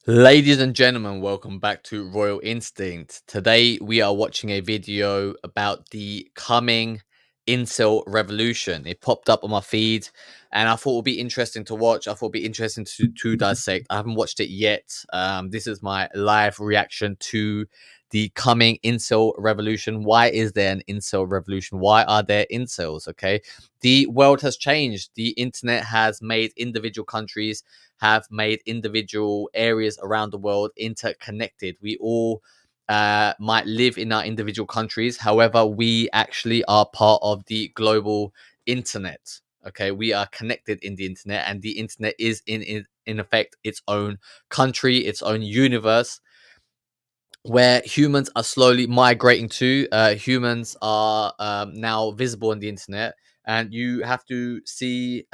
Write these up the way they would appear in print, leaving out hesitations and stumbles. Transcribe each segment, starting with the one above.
Ladies and gentlemen, welcome back to Royal Instinct. Today we are watching a video about the coming incel revolution. It popped up on my feed and I thought it would be interesting to watch. I thought it would be interesting to dissect. I haven't watched it yet. This is my live reaction to the coming incel revolution. Why is there an incel revolution? Why are there incels? Okay. The world has changed. The internet has made individual countries have made individual areas around the world interconnected. We all might live in our individual countries. However, we actually are part of the global internet. Okay, we are connected in the internet, and the internet is in effect its own country, its own universe, where humans are slowly migrating to. Humans are now visible on the internet, and you have to see,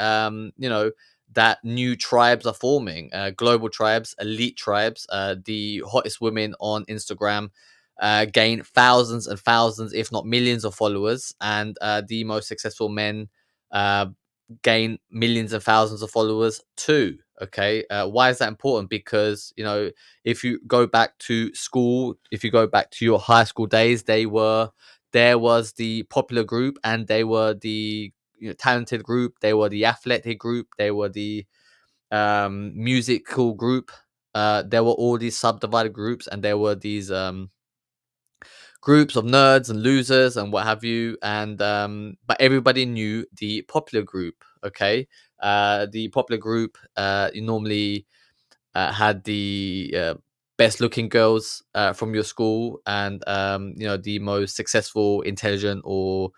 that new tribes are forming, global tribes, elite tribes. The hottest women on Instagram gain thousands and thousands, if not millions, of followers, and the most successful men uh, gain millions and thousands of followers too. Okay, why is that important? Because if you go back to school, if you go back to your high school days, there was the popular group, and they were the talented group, they were the athletic group, they were the musical group. There were all these subdivided groups, and there were these groups of nerds and losers and what have you, and but everybody knew the popular group. Okay, the popular group you normally had the best looking girls from your school, and the most successful, intelligent, or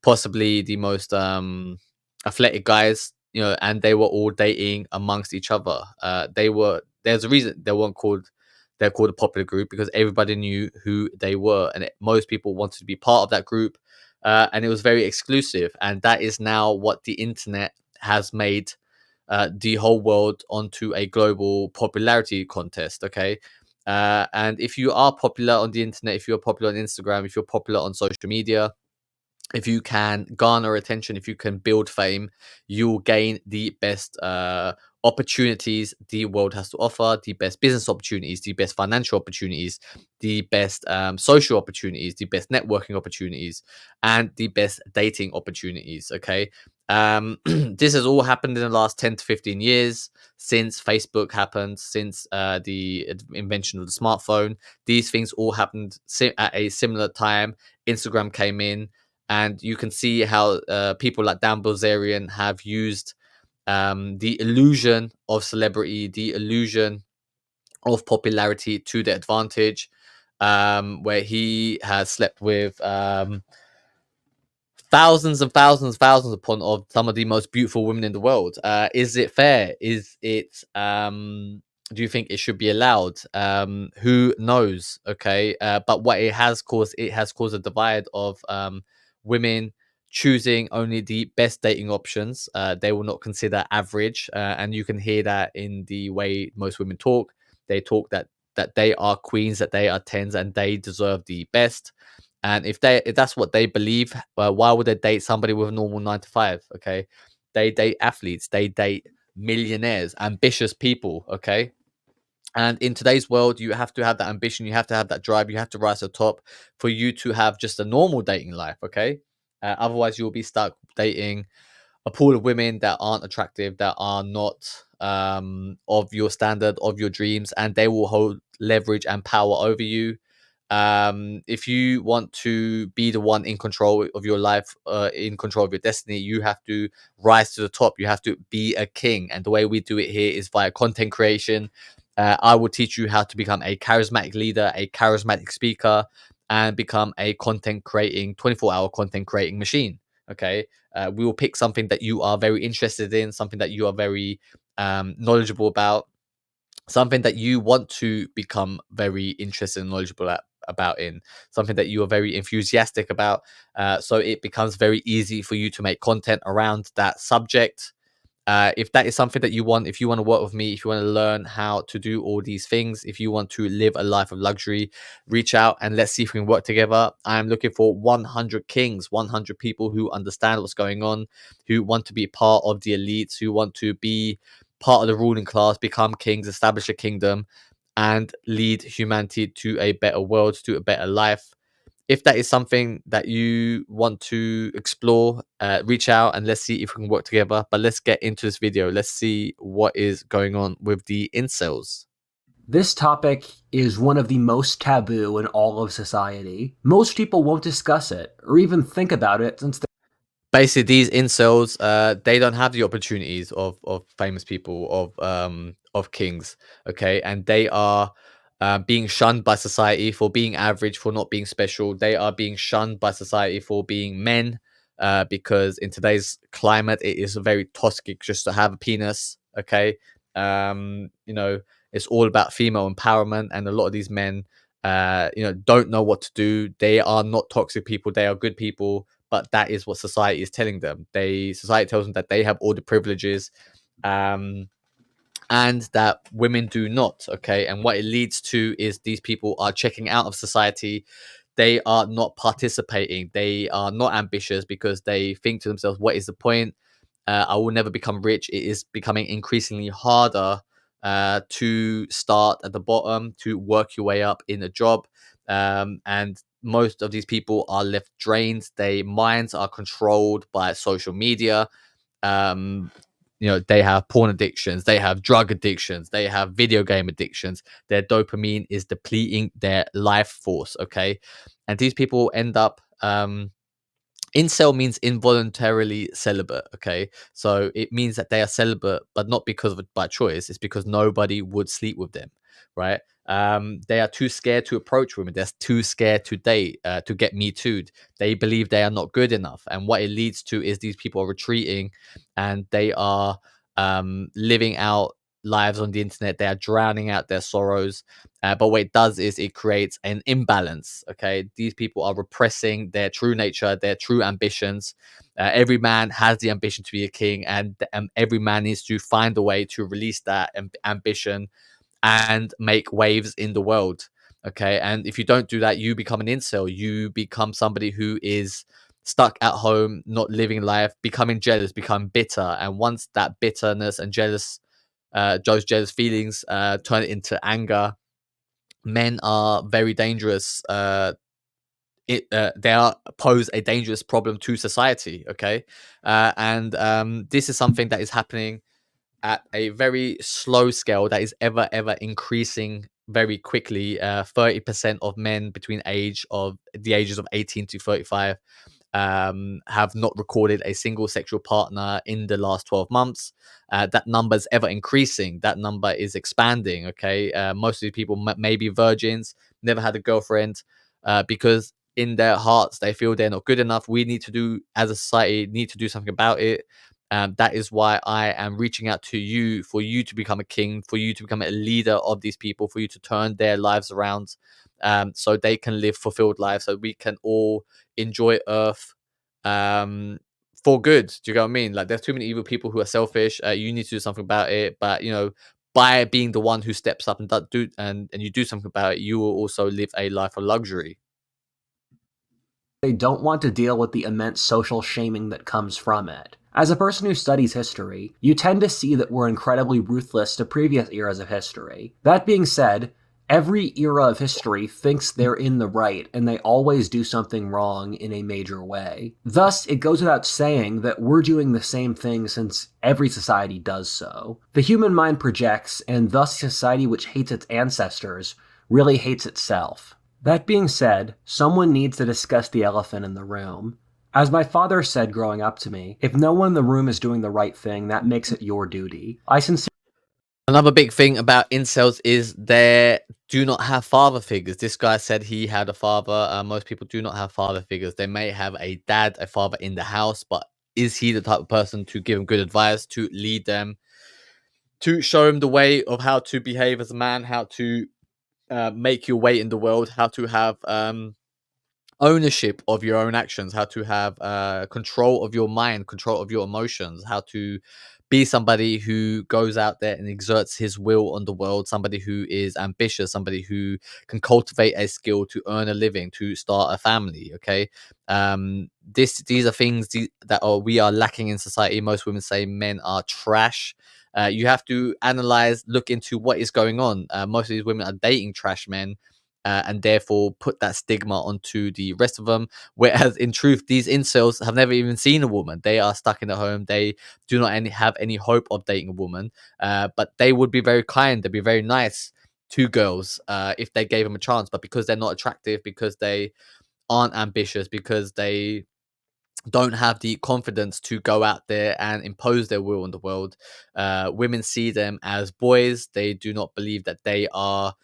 possibly the most athletic guys, and they were all dating amongst each other. There's a reason they're called a popular group, because everybody knew who they were, and most people wanted to be part of that group, and it was very exclusive. And that is now what the internet has made the whole world onto a global popularity contest. Okay. And if you are popular on the internet, if you're popular on Instagram, if you're popular on social media, if you can garner attention, if you can build fame, you'll gain the best opportunities the world has to offer, the best business opportunities, the best financial opportunities, the best social opportunities, the best networking opportunities, and the best dating opportunities. Okay. This has all happened in the last 10 to 15 years since Facebook happened, since the invention of the smartphone. These things all happened at a similar time. Instagram came in, and you can see how people like Dan Bilzerian have used the illusion of celebrity, the illusion of popularity to their advantage, where he has slept with thousands and thousands, thousands upon of some of the most beautiful women in the world. Is it fair? Is it? Do you think it should be allowed? Who knows? Okay, but what it has caused a divide of women choosing only the best dating options. They will not consider average, and you can hear that in the way most women talk. They talk that they are queens, that they are tens, and they deserve the best. And if that's what they believe, well, why would they date somebody with a normal 9 to 5? Okay, they date athletes, they date millionaires, ambitious people. Okay, and in today's world, you have to have that ambition, you have to have that drive, you have to rise to the top for you to have just a normal dating life. Okay, otherwise you'll be stuck dating a pool of women that aren't attractive, that are not of your standard, of your dreams, and they will hold leverage and power over you. If you want to be the one in control of your life, in control of your destiny, you have to rise to the top. You have to be a king, and the way we do it here is via content creation. I will teach you how to become a charismatic leader, a charismatic speaker, and become a content creating 24-hour content creating machine. Okay, we will pick something that you are very interested in, something that you are very knowledgeable about, something that you want to become very interested and knowledgeable about, in something that you are very enthusiastic about, so it becomes very easy for you to make content around that subject. If that is something that you want, if you want to work with me, if you want to learn how to do all these things, if you want to live a life of luxury, reach out and let's see if we can work together. I'm looking for 100 kings, 100 people who understand what's going on, who want to be part of the elites, who want to be part of the ruling class, become kings, establish a kingdom. and lead humanity to a better world, to a better life. If that is something that you want to explore, reach out and let's see if we can work together. But let's get into this video. Let's see what is going on with the incels. This topic is one of the most taboo in all of society. Most people won't discuss it or even think about it since Basically, these incels, they don't have the opportunities of famous people, of kings, okay, and they are being shunned by society for being average, for not being special. They are being shunned by society for being men, because in today's climate, it is very toxic just to have a penis, okay. You know, it's all about female empowerment, and a lot of these men, don't know what to do. They are not toxic people; they are good people, but that is what society is telling them. Society tells them that they have all the privileges, um, and that women do not. Okay, and what it leads to is these people are checking out of society. They are not participating. They are not ambitious because they think to themselves, "What is the point? I will never become rich." It is becoming increasingly harder to start at the bottom, to work your way up in a job. And most of these people are left drained. Their minds are controlled by social media. Um, they have porn addictions, they have drug addictions, they have video game addictions. Their dopamine is depleting their life force. Okay. And these people end up incel means involuntarily celibate. Okay, so it means that they are celibate, but not because of it by choice. It's because nobody would sleep with them, right? They are too scared to approach women. They're too scared to date, to get me too'd. They believe they are not good enough, and what it leads to is these people are retreating, and they are living out lives on the internet. They are drowning out their sorrows, but what it does is it creates an imbalance. Okay, these people are repressing their true nature, their true ambitions. Every man has the ambition to be a king, and every man needs to find a way to release that ambition and make waves in the world. Okay, and if you don't do that, you become an incel. You become somebody who is stuck at home, not living life, becoming jealous, become bitter, and once that bitterness and those jealous feelings turn it into anger. Men are very dangerous. They are pose a dangerous problem to society. Okay, and this is something that is happening at a very slow scale that is ever increasing very quickly. 30% of men between the ages of 18 to 35 have not recorded a single sexual partner in the last 12 months. That number is ever increasing. That number is expanding. Okay. Most of these people may be virgins, never had a girlfriend, because in their hearts, they feel they're not good enough. We need to do, as a society, need to do something about it. That is why I am reaching out to you, for you to become a king, for you to become a leader of these people, for you to turn their lives around, so they can live fulfilled lives, so we can all enjoy Earth, um, for good. Do you get what I mean? Like, there's too many evil people who are selfish. You need to do something about it. But by being the one who steps up and and you do something about it, you will also live a life of luxury. they don't want to deal with the immense social shaming that comes from it. As a person who studies history, you tend to see that we're incredibly ruthless to previous eras of history. That being said, every era of history thinks they're in the right, and they always do something wrong in a major way. Thus, it goes without saying that we're doing the same thing since every society does so. The human mind projects, and thus a society which hates its ancestors really hates itself. That being said, someone needs to discuss the elephant in the room. As my father said growing up to me, if no one in the room is doing the right thing, that makes it your duty. I sincerely Another big thing about incels is they do not have father figures. This guy said he had a father. Most people do not have father figures. They may have a dad, a father in the house, but is he the type of person to give them good advice, to lead them, to show them the way of how to behave as a man, how to make your way in the world, how to have ownership of your own actions, how to have control of your mind, control of your emotions, how to be somebody who goes out there and exerts his will on the world, somebody who is ambitious, somebody who can cultivate a skill to earn a living, to start a family. Okay, these are things that we are lacking in society. Most women say men are trash. You have to analyze, look into what is going on. Most of these women are dating trash men, and therefore put that stigma onto the rest of them. Whereas in truth, these incels have never even seen a woman. They are stuck in the home. They do not have any hope of dating a woman. But they would be very kind. They'd be very nice to girls if they gave them a chance. But because they're not attractive, because they aren't ambitious, because they don't have the confidence to go out there and impose their will on the world, women see them as boys. They do not believe that they are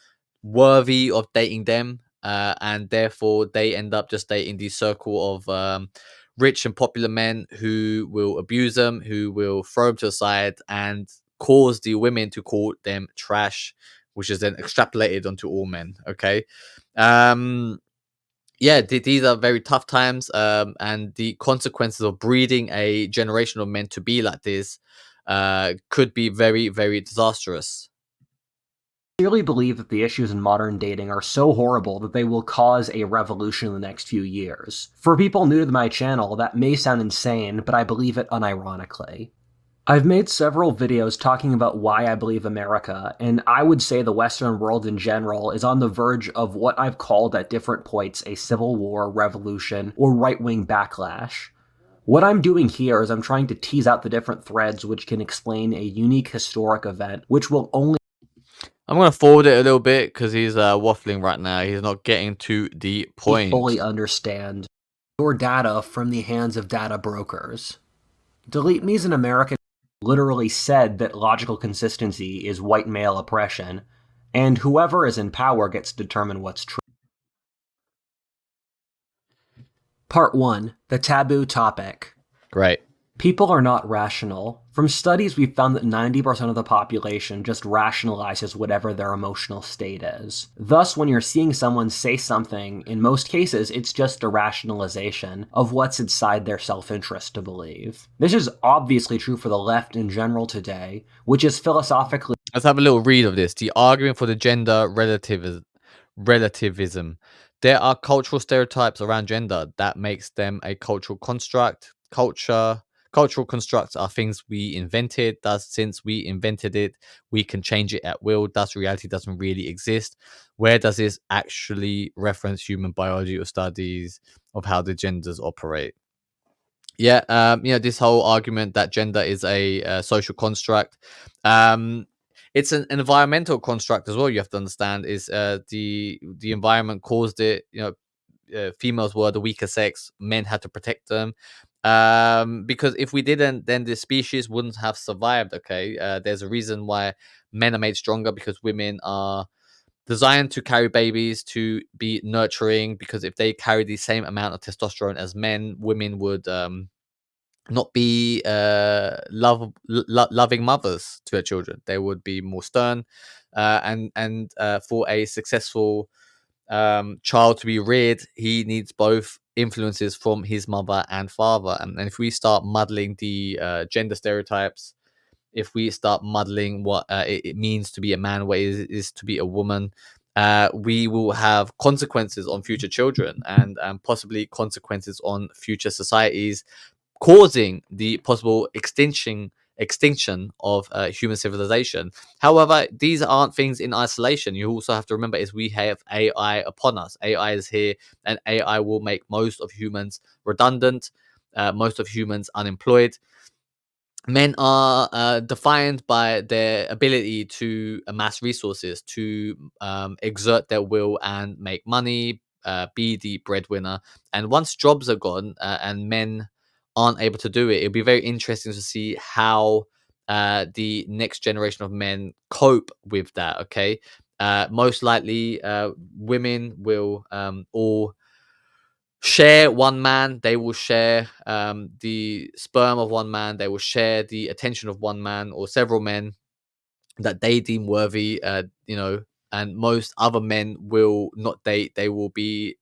worthy of dating them, and therefore they end up just dating the circle of rich and popular men who will abuse them, who will throw them to the side, and cause the women to call them trash, which is then extrapolated onto all men. Okay. um yeah, these are very tough times, and the consequences of breeding a generation of men to be like this could be very, very disastrous. I really believe that the issues in modern dating are so horrible that they will cause a revolution in the next few years. For people new to my channel, that may sound insane, but I believe it unironically. I've made several videos talking about why I believe America, and I would say the Western world in general, is on the verge of what I've called at different points a civil war, revolution, or right-wing backlash. What I'm doing here is I'm trying to tease out the different threads which can explain a unique historic event, which will only I'm going to forward it a little bit because he's waffling right now. He's not getting to the fully point. understand your data from the hands of data brokers. Delete Me's an American literally said that logical consistency is white male oppression, and whoever is in power gets to determine what's true. Part 1. The taboo topic. Great. People are not rational. From studies, we've found that 90% of the population just rationalizes whatever their emotional state is. Thus, when you're seeing someone say something, in most cases, it's just a rationalization of what's inside their self-interest to believe. This is obviously true for the left in general today, which is philosophically... Let's have a little read of this. The argument for the gender relativism. There are cultural stereotypes around gender that makes them a cultural construct. Cultural constructs are things we invented. Thus, since we invented it, we can change it at will. Thus, reality doesn't really exist. Where does this actually reference human biology or studies of how the genders operate? Yeah, this whole argument that gender is a social construct. It's an environmental construct as well. You have to understand is the environment caused it. Females were the weaker sex. Men had to protect them. Because if we didn't, then the species wouldn't have survived. Okay, there's a reason why men are made stronger because women are designed to carry babies, to be nurturing. Because if they carry the same amount of testosterone as men, women would not be loving mothers to their children. They would be more stern, and for a successful child to be reared, he needs both influences from his mother and father. And if we start muddling the gender stereotypes, if we start muddling what it means to be a man, what it is to be a woman, we will have consequences on future children, and possibly consequences on future societies, causing the possible extinction of human civilization. However, these aren't things in isolation. You also have to remember is we have AI upon us. AI is here, and AI will make most of humans redundant, most of humans unemployed. Men are defined by their ability to amass resources, to exert their will and make money, be the breadwinner. And once jobs are gone, and men aren't able to do it, it'll be very interesting to see how the next generation of men cope with that. Okay. Most likely, women will all share one man. They will share the sperm of one man. They will share the attention of one man or several men that they deem worthy. And most other men will not date. They will be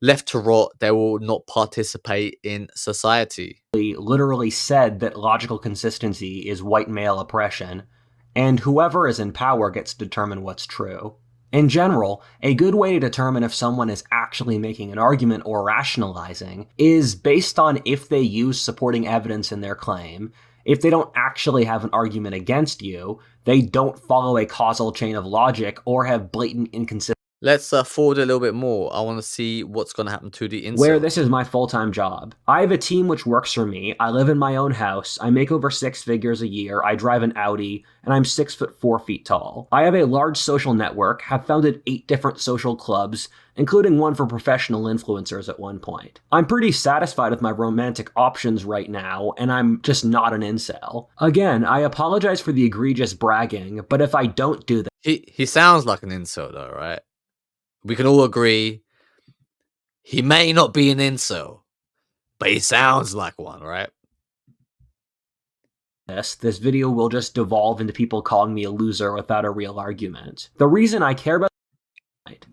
left to rot. They will not participate in society. literally said that logical consistency is white male oppression, and whoever is in power gets to determine what's true. In general, a good way to determine if someone is actually making an argument or rationalizing is based on if they use supporting evidence in their claim. If they don't actually have an argument against you, they don't follow a causal chain of logic or have blatant inconsistencies. Let's forward a little bit more. I want to see what's going to happen to the Where incels. this is my full-time job. I have a team which works for me. I live in my own house. I make over 6 figures a year. I drive an Audi, and I'm 6'4" tall. I have a large social network, have founded 8 different social clubs, including one for professional influencers at one point. I'm pretty satisfied with my romantic options right now, and I'm just not an incel. Again, I apologize for the egregious bragging, but if I don't do that, He sounds like an incel though, right? We can all agree he may not be an incel, but he sounds like one, right? this video will just devolve into people calling me a loser without a real argument. The reason I care about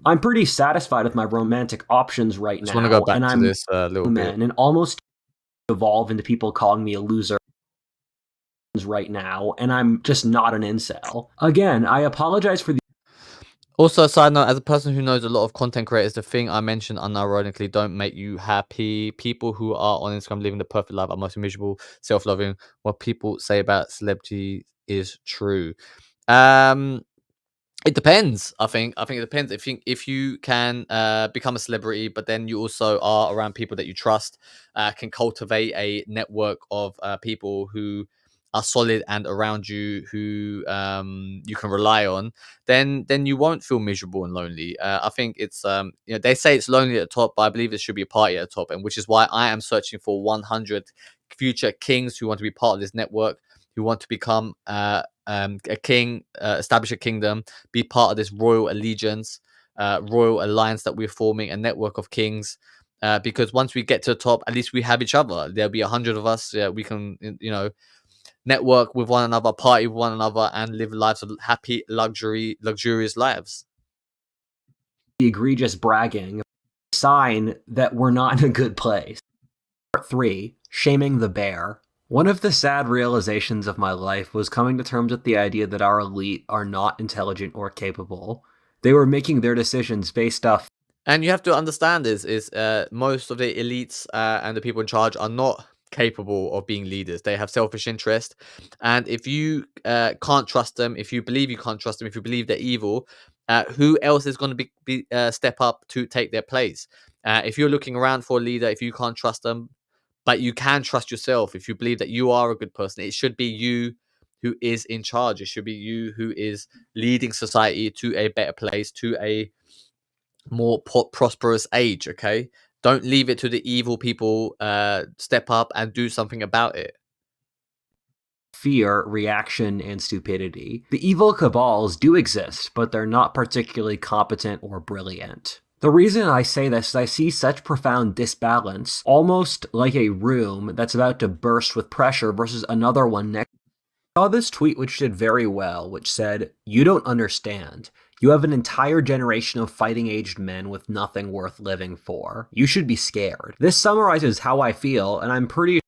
I'm pretty satisfied with my romantic options right Just want to go now, back and to I'm this little bit. men and almost evolve into people calling me a loser right now, and I'm just not an incel. Again, I apologize for the Also, a side note, as a person who knows a lot of content creators, the thing I mentioned unironically don't make you happy. People who are on Instagram living the perfect life are most miserable, self-loving. What people say about celebrity is true. Um, It depends. I think it depends. If you can become a celebrity, but then you also are around people that you trust, can cultivate a network of people who are solid and around you who you can rely on, then you won't feel miserable and lonely. I think it's they say it's lonely at the top, but I believe there should be a party at the top, and which is why I am searching for 100 future kings who want to be part of this network, who want to become a king, establish a kingdom, be part of this royal allegiance, royal alliance that we're forming, a network of kings. Because once we get to the top, at least we have each other. There'll be 100 of us. Yeah, we can, network with one another, party with one another, and live lives of happy, luxurious lives. egregious bragging, sign that we're not in a good place. Part 3, Shaming the Bear. One of the sad realizations of my life was coming to terms with the idea that our elite are not intelligent or capable. They were making their decisions based off And you have to understand this is most of the elites and the people in charge are not capable of being leaders. They have selfish interest, and if you can't trust them, if you believe you can't trust them, if you believe they're evil, who else is going to step up to take their place? If you're looking around for a leader, if you can't trust them, but you can trust yourself, if you believe that you are a good person, it should be you who is in charge. It should be you who is leading society to a better place, to a more prosperous age. Okay, don't leave it to the evil people. Step up and do something about it. fear, reaction, and stupidity. The evil cabals do exist, but they're not particularly competent or brilliant. The reason I say this is I see such profound disbalance, almost like a room that's about to burst with pressure versus another one next. I saw this tweet which did very well, which said, "You don't understand. You have an entire generation of fighting aged men with nothing worth living for. You should be scared." This summarizes how I feel, and I'm pretty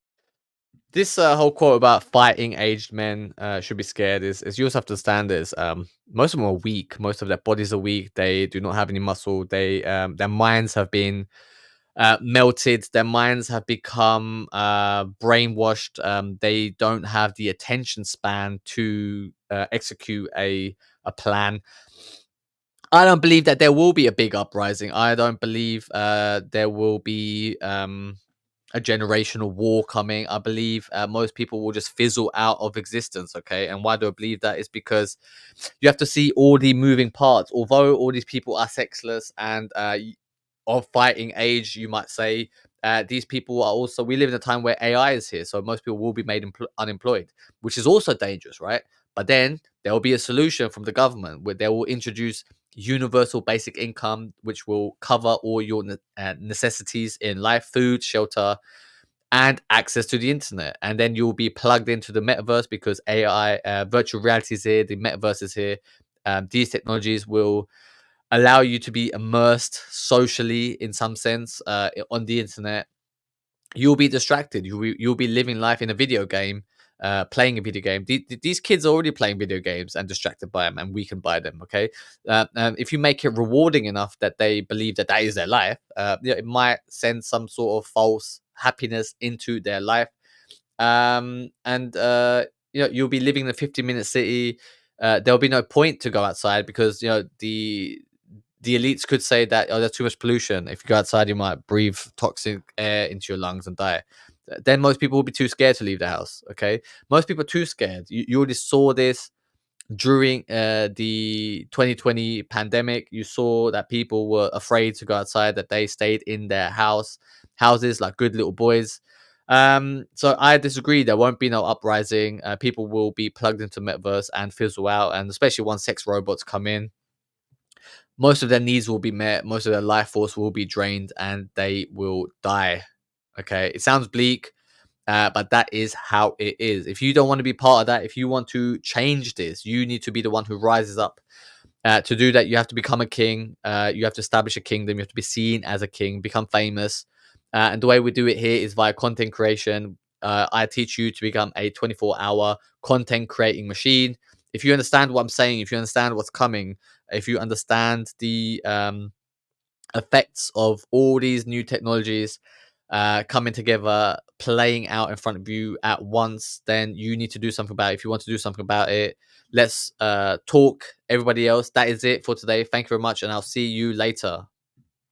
This whole quote about fighting aged men should be scared is you also have to understand this. Most of them are weak. Most of their bodies are weak. They do not have any muscle. Their minds have been melted. Their minds have become brainwashed. They don't have the attention span to execute a plan. I don't believe that there will be a big uprising. I don't believe there will be a generational war coming. I believe most people will just fizzle out of existence. Okay, and why do I believe that? Is because you have to see all the moving parts. Although all these people are sexless and of fighting age, you might say. These people are also. We live in a time where AI is here, so most people will be made unemployed, which is also dangerous, right? But then there will be a solution from the government where they will introduce universal basic income, which will cover all your necessities in life, food, shelter, and access to the internet. And then you'll be plugged into the metaverse because AI, virtual reality is here, the metaverse is here. These technologies will allow you to be immersed socially in some sense on the internet. You'll be distracted. You'll be living life in a video game, playing a video game. These kids are already playing video games and distracted by them, and we can buy them. Okay, if you make it rewarding enough that they believe that that is their life, it might send some sort of false happiness into their life. And you'll be living in a 50-minute city. There'll be no point to go outside because the elites could say that, oh, there's too much pollution. If you go outside, you might breathe toxic air into your lungs and die. Then most people will be too scared to leave the house. Okay, most people are too scared. You already saw this during the 2020 pandemic. You saw that people were afraid to go outside, that they stayed in their houses like good little boys. So I disagree. There won't be no uprising. People will be plugged into metaverse and fizzle out, and especially once sex robots come in, most of their needs will be met, most of their life force will be drained, and they will die. Okay, it sounds bleak, but that is how it is. If you don't want to be part of that, if you want to change this, you need to be the one who rises up. To do that, you have to become a king. You have to establish a kingdom. You have to be seen as a king, become famous. And the way we do it here is via content creation. I teach you to become a 24-hour content creating machine. If you understand what I'm saying, if you understand what's coming, if you understand the effects of all these new technologies coming together, playing out in front of you at once, then you need to do something about it. If you want to do something about it, let's talk. Everybody else, that is it for today. Thank you very much, and I'll see you later.